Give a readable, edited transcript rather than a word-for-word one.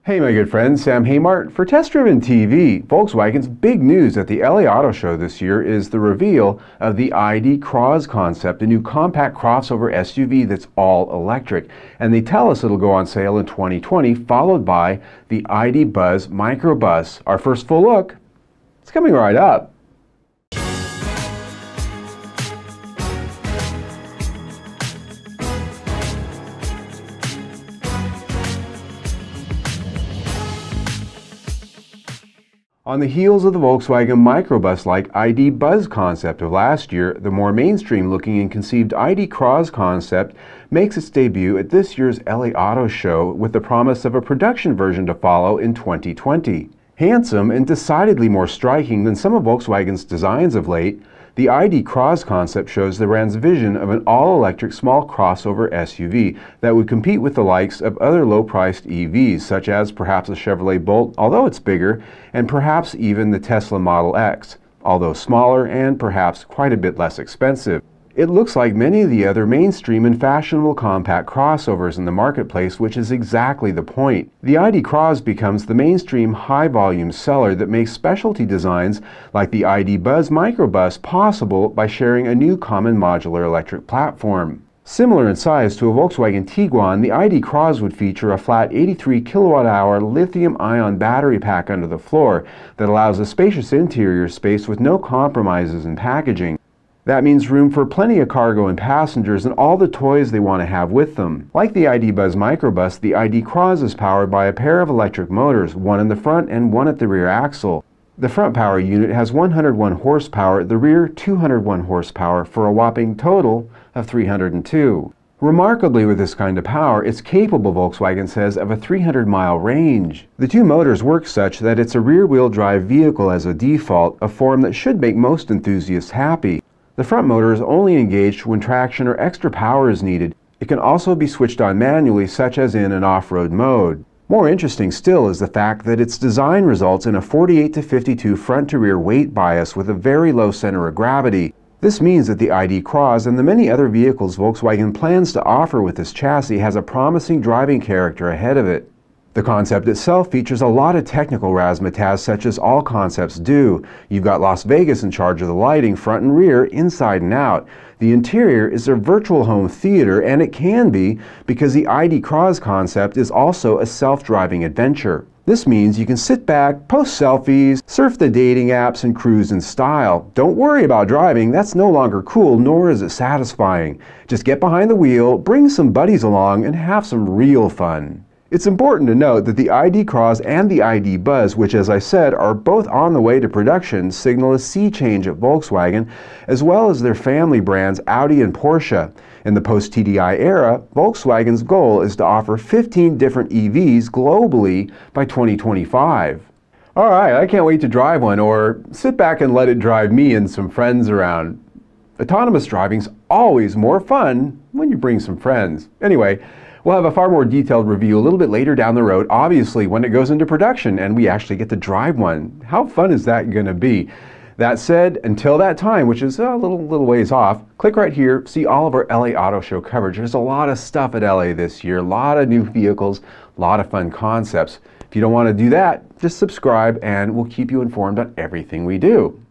Hey my good friend, Sam Haymart for Test Driven TV. Volkswagen's big news at the LA Auto Show this year is the reveal of the ID CROZZ Concept, a new compact crossover SUV that's all electric. And they tell us it'll go on sale in 2020, followed by the ID Buzz microbus. Our first full look, it's coming right up. On the heels of the Volkswagen microbus-like ID Buzz concept of last year, the more mainstream-looking and conceived ID CROZZ concept makes its debut at this year's LA Auto Show with the promise of a production version to follow in 2020. Handsome and decidedly more striking than some of Volkswagen's designs of late, the ID CROZZ concept shows the brand's vision of an all-electric small crossover SUV that would compete with the likes of other low-priced EVs, such as perhaps a Chevrolet Bolt, although it's bigger, and perhaps even the Tesla Model X, although smaller and perhaps quite a bit less expensive. It looks like many of the other mainstream and fashionable compact crossovers in the marketplace, which is exactly the point. The ID CROZZ becomes the mainstream high-volume seller that makes specialty designs like the ID Buzz microbus possible by sharing a new common modular electric platform. Similar in size to a Volkswagen Tiguan, the ID CROZZ would feature a flat 83 kilowatt-hour lithium-ion battery pack under the floor that allows a spacious interior space with no compromises in packaging. That means room for plenty of cargo and passengers and all the toys they want to have with them. Like the ID Buzz microbus, the ID CROZZ is powered by a pair of electric motors, one in the front and one at the rear axle. The front power unit has 101 horsepower, the rear 201 horsepower, for a whopping total of 302. Remarkably, with this kind of power, it's capable, Volkswagen says, of a 300-mile range. The two motors work such that it's a rear-wheel drive vehicle as a default, a form that should make most enthusiasts happy. The front motor is only engaged when traction or extra power is needed. It can also be switched on manually, such as in an off-road mode. More interesting still is the fact that its design results in a 48-52 front-to-rear weight bias with a very low center of gravity. This means that the ID CROZZ and the many other vehicles Volkswagen plans to offer with this chassis has a promising driving character ahead of it. The concept itself features a lot of technical razzmatazz, such as all concepts do. You've got Las Vegas in charge of the lighting, front and rear, inside and out. The interior is a virtual home theater, and it can be because the ID CROZZ concept is also a self-driving adventure. This means you can sit back, post selfies, surf the dating apps, and cruise in style. Don't worry about driving, that's no longer cool, nor is it satisfying. Just get behind the wheel, bring some buddies along, and have some real fun. It's important to note that the ID CROZZ and the ID Buzz, which as I said are both on the way to production, signal a sea change at Volkswagen, as well as their family brands Audi and Porsche. In the post-TDI era, Volkswagen's goal is to offer 15 different EVs globally by 2025. Alright, I can't wait to drive one, or sit back and let it drive me and some friends around. Autonomous driving's always more fun when you bring some friends. Anyway, we'll have a far more detailed review a little bit later down the road, obviously when it goes into production and we actually get to drive one. How fun is that going to be? That said, until that time, which is a little ways off, click right here, see all of our LA Auto Show coverage. There's a lot of stuff at LA this year, a lot of new vehicles, a lot of fun concepts. If you don't want to do that, just subscribe and we'll keep you informed on everything we do.